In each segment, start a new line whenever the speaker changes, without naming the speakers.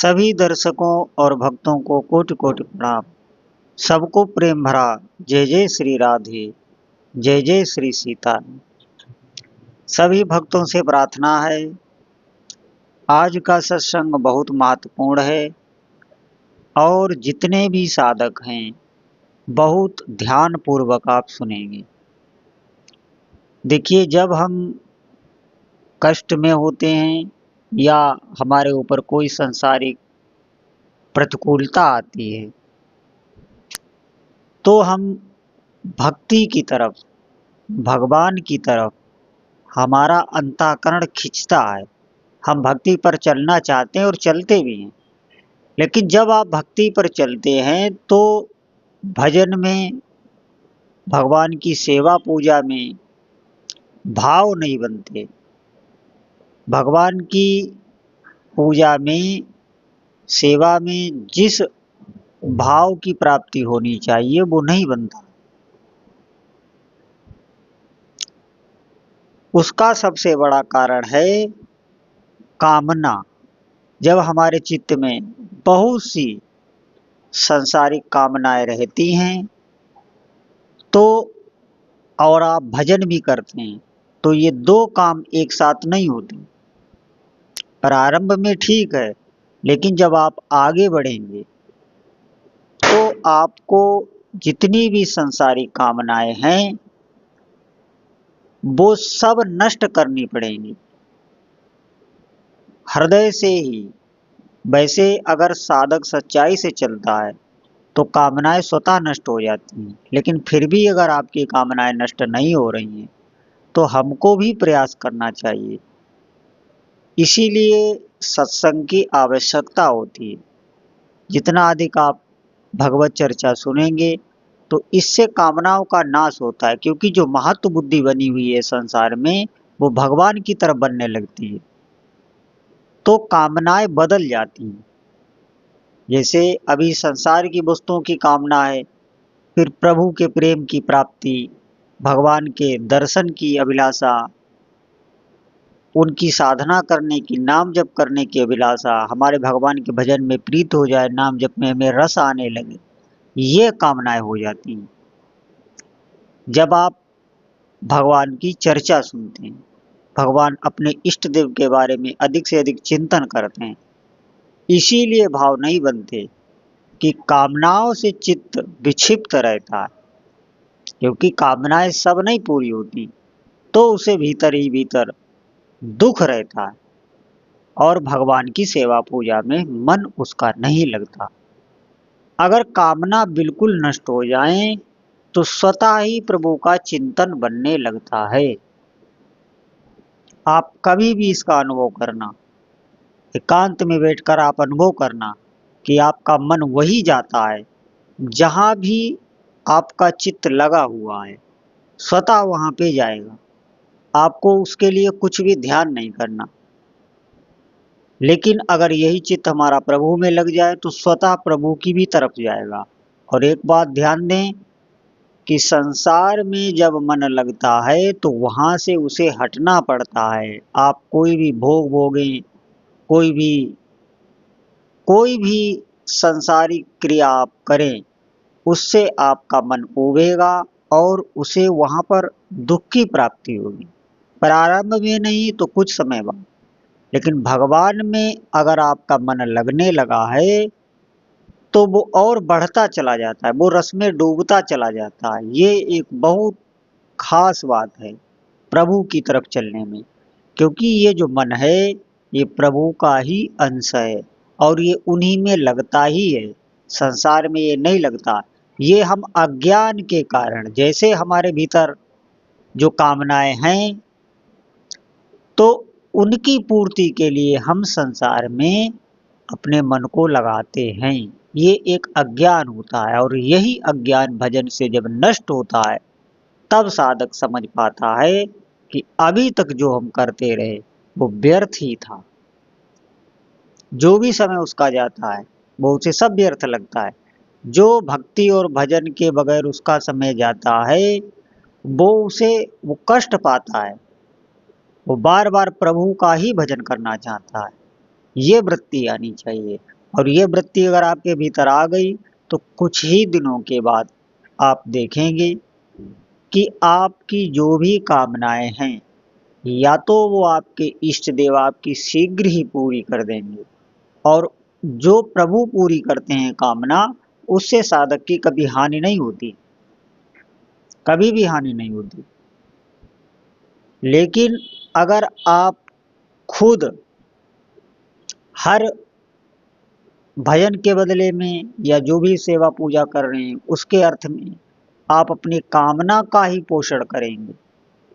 सभी दर्शकों और भक्तों को कोटि कोटि प्रणाम। सबको प्रेम भरा जय जय श्री राधे, जय जय श्री सीता। सभी भक्तों से प्रार्थना है, आज का सत्संग बहुत महत्वपूर्ण है और जितने भी साधक हैं बहुत ध्यान पूर्वक आप सुनेंगे। देखिए, जब हम कष्ट में होते हैं या हमारे ऊपर कोई सांसारिक प्रतिकूलता आती है तो हम भक्ति की तरफ, भगवान की तरफ हमारा अंतःकरण खिंचता है। हम भक्ति पर चलना चाहते हैं और चलते भी हैं। लेकिन जब आप भक्ति पर चलते हैं तो भजन में, भगवान की सेवा पूजा में भाव नहीं बनते। भगवान की पूजा में, सेवा में जिस भाव की प्राप्ति होनी चाहिए वो नहीं बनता। उसका सबसे बड़ा कारण है कामना। जब हमारे चित्त में बहुत सी सांसारिक कामनाएं रहती हैं तो और आप भजन भी करते हैं तो ये दो काम एक साथ नहीं होते। प्रारंभ में ठीक है, लेकिन जब आप आगे बढ़ेंगे तो आपको जितनी भी सांसारिक कामनाएं हैं वो सब नष्ट करनी पड़ेंगी हृदय से ही। वैसे अगर साधक सच्चाई से चलता है तो कामनाएं स्वतः नष्ट हो जाती हैं, लेकिन फिर भी अगर आपकी कामनाएं नष्ट नहीं हो रही हैं तो हमको भी प्रयास करना चाहिए। इसीलिए सत्संग की आवश्यकता होती है। जितना अधिक आप भगवत चर्चा सुनेंगे तो इससे कामनाओं का नाश होता है, क्योंकि जो महत्व बुद्धि बनी हुई है संसार में वो भगवान की तरफ बनने लगती है तो कामनाएं बदल जाती हैं। जैसे अभी संसार की वस्तुओं की कामना है, फिर प्रभु के प्रेम की प्राप्ति, भगवान के दर्शन की अभिलाषा, उनकी साधना करने की, नाम जप करने की अभिलाषा, हमारे भगवान के भजन में प्रीत हो जाए, नाम जप में हमें रस आने लगे, ये कामनाएं हो जाती हैं जब आप भगवान की चर्चा सुनते हैं, भगवान अपने इष्ट देव के बारे में अधिक से अधिक चिंतन करते हैं। इसीलिए भाव नहीं बनते कि कामनाओं से चित्त विक्षिप्त रहता है, क्योंकि कामनाएं सब नहीं पूरी होती तो उसे भीतर ही भीतर दुख रहता है और भगवान की सेवा पूजा में मन उसका नहीं लगता। अगर कामना बिल्कुल नष्ट हो जाए तो स्वतः ही प्रभु का चिंतन बनने लगता है। आप कभी भी इसका अनुभव करना, एकांत में बैठकर आप अनुभव करना कि आपका मन वही जाता है जहां भी आपका चित्त लगा हुआ है, स्वतः वहां पे जाएगा। आपको उसके लिए कुछ भी ध्यान नहीं करना। लेकिन अगर यही चित्त हमारा प्रभु में लग जाए तो स्वतः प्रभु की भी तरफ जाएगा। और एक बात ध्यान दें कि संसार में जब मन लगता है तो वहां से उसे हटना पड़ता है। आप कोई भी भोग भोगें, कोई भी संसारिक क्रिया आप करें, उससे आपका मन उबेगा और उसे वहां पर दुख की प्राप्ति होगी। प्रारंभ में नहीं तो कुछ समय बाद, लेकिन भगवान में अगर आपका मन लगने लगा है तो वो और बढ़ता चला जाता है, वो रस में डूबता चला जाता है। ये एक बहुत खास बात है प्रभु की तरफ चलने में, क्योंकि ये जो मन है ये प्रभु का ही अंश है और ये उन्हीं में लगता ही है, संसार में ये नहीं लगता। ये हम अज्ञान के कारण, जैसे हमारे भीतर जो कामनाएं हैं तो उनकी पूर्ति के लिए हम संसार में अपने मन को लगाते हैं। ये एक अज्ञान होता है और यही अज्ञान भजन से जब नष्ट होता है तब साधक समझ पाता है कि अभी तक जो हम करते रहे वो व्यर्थ ही था। जो भी समय उसका जाता है वो उसे सब व्यर्थ लगता है। जो भक्ति और भजन के बगैर उसका समय जाता है वो कष्ट पाता है। वो बार बार प्रभु का ही भजन करना चाहता है। ये वृत्ति आनी चाहिए। और ये वृत्ति अगर आपके भीतर आ गई तो कुछ ही दिनों के बाद आप देखेंगे कि आपकी जो भी कामनाएं हैं या तो वो आपके इष्ट देव आपकी शीघ्र ही पूरी कर देंगे, और जो प्रभु पूरी करते हैं कामना, उससे साधक की कभी हानि नहीं होती, कभी भी हानि नहीं होती। लेकिन अगर आप खुद हर भजन के बदले में या जो भी सेवा पूजा कर रहे हैं उसके अर्थ में आप अपनी कामना का ही पोषण करेंगे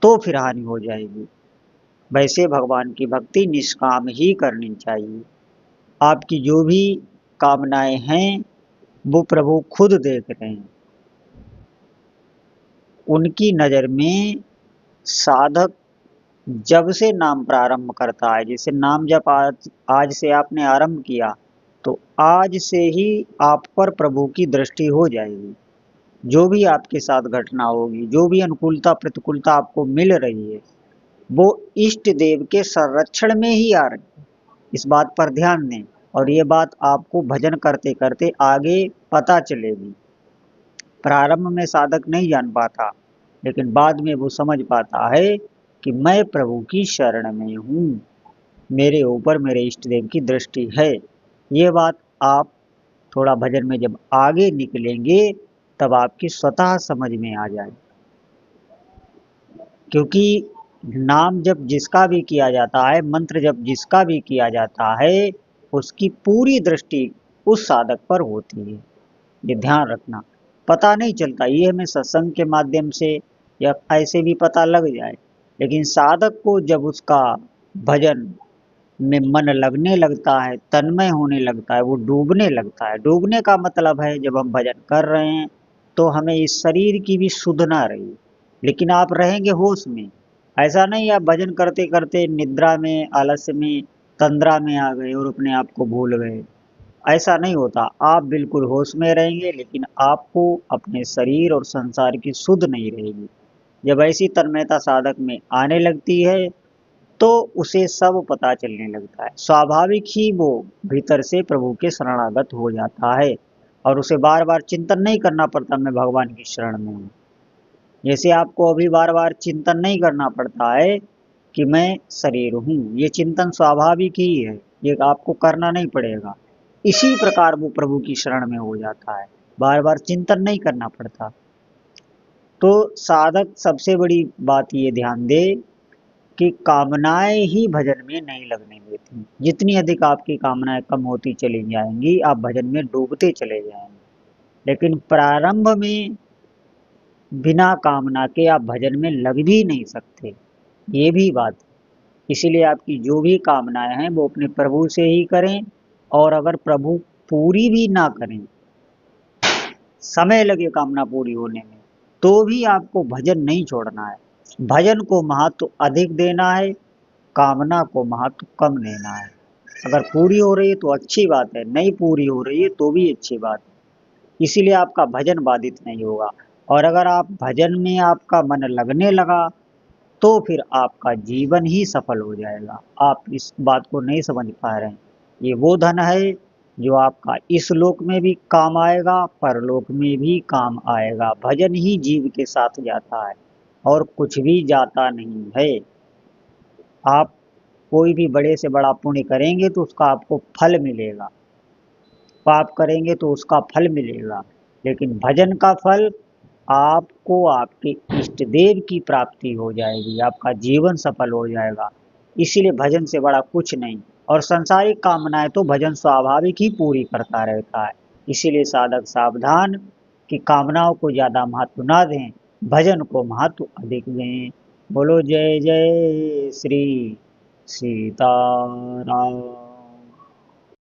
तो फिर हानि हो जाएगी। वैसे भगवान की भक्ति निष्काम ही करनी चाहिए। आपकी जो भी कामनाएं हैं वो प्रभु खुद देख रहे हैं। उनकी नज़र में साधक जब से नाम प्रारंभ करता है, जैसे नाम जब आज से आपने आरंभ किया तो आज से ही आप पर प्रभु की दृष्टि हो जाएगी। जो भी आपके साथ घटना होगी, जो भी अनुकूलता प्रतिकूलता आपको मिल रही है, वो इष्ट देव के संरक्षण में ही आ रही है। इस बात पर ध्यान दें, और ये बात आपको भजन करते करते आगे पता चलेगी। प्रारंभ में साधक नहीं जान पाता, लेकिन बाद में वो समझ पाता है कि मैं प्रभु की शरण में हूँ, मेरे ऊपर मेरे इष्ट देव की दृष्टि है। ये बात आप थोड़ा भजन में जब आगे निकलेंगे तब आपकी स्वतः समझ में आ जाए। क्योंकि नाम जब जिसका भी किया जाता है, मंत्र जब जिसका भी किया जाता है, उसकी पूरी दृष्टि उस साधक पर होती है। ये ध्यान रखना। पता नहीं चलता, ये हमें सत्संग के माध्यम से या ऐसे भी पता लग जाए, लेकिन साधक को जब उसका भजन में मन लगने लगता है, तन्मय होने लगता है, वो डूबने लगता है। डूबने का मतलब है जब हम भजन कर रहे हैं तो हमें इस शरीर की भी सुध ना रही, लेकिन आप रहेंगे होश में। ऐसा नहीं आप भजन करते करते निद्रा में, आलस्य में, तंद्रा में आ गए और अपने आप को भूल गए। ऐसा नहीं होता, आप बिल्कुल होश में रहेंगे, लेकिन आपको अपने शरीर और संसार की सुध नहीं रहेगी। जब ऐसी तन्मयता साधक में आने लगती है तो उसे सब पता चलने लगता है। स्वाभाविक ही वो भीतर से प्रभु के शरणागत हो जाता है और उसे बार बार चिंतन नहीं करना पड़ता मैं भगवान की शरण में हूँ। जैसे आपको अभी बार बार चिंतन नहीं करना पड़ता है कि मैं शरीर हूँ, ये चिंतन स्वाभाविक ही है, ये आपको करना नहीं पड़ेगा। इसी प्रकार वो प्रभु की शरण में हो जाता है, बार बार चिंतन नहीं करना पड़ता। तो साधक सबसे बड़ी बात ये ध्यान दे कि कामनाएं ही भजन में नहीं लगने देती। जितनी अधिक आपकी कामनाएं कम होती चली जाएंगी, आप भजन में डूबते चले जाएंगे। लेकिन प्रारंभ में बिना कामना के आप भजन में लग भी नहीं सकते, ये भी बात है। इसीलिए आपकी जो भी कामनाएं हैं वो अपने प्रभु से ही करें, और अगर प्रभु पूरी भी ना करें, समय लगे कामना पूरी होने में, तो भी आपको भजन नहीं छोड़ना है। भजन को महत्व अधिक देना है, कामना को महत्व कम देना है। अगर पूरी हो रही है तो अच्छी बात है, नहीं पूरी हो रही है तो भी अच्छी बात है। इसीलिए आपका भजन बाधित नहीं होगा। और अगर आप भजन में आपका मन लगने लगा तो फिर आपका जीवन ही सफल हो जाएगा। आप इस बात को नहीं समझ पा रहे हैं। ये वो धन है जो आपका इस लोक में भी काम आएगा, परलोक में भी काम आएगा। भजन ही जीव के साथ जाता है और कुछ भी जाता नहीं है। आप कोई भी बड़े से बड़ा पुण्य करेंगे तो उसका आपको फल मिलेगा, पाप करेंगे तो उसका फल मिलेगा, लेकिन भजन का फल आपको आपके इष्ट देव की प्राप्ति हो जाएगी, आपका जीवन सफल हो जाएगा। इसीलिए भजन से बड़ा कुछ नहीं। और संसारिक कामनाएं तो भजन स्वाभाविक ही पूरी करता रहता है। इसीलिए साधक सावधान कि कामनाओं को ज़्यादा महत्व ना दें, भजन को महत्व अधिक दें। बोलो जय जय श्री सीताराम।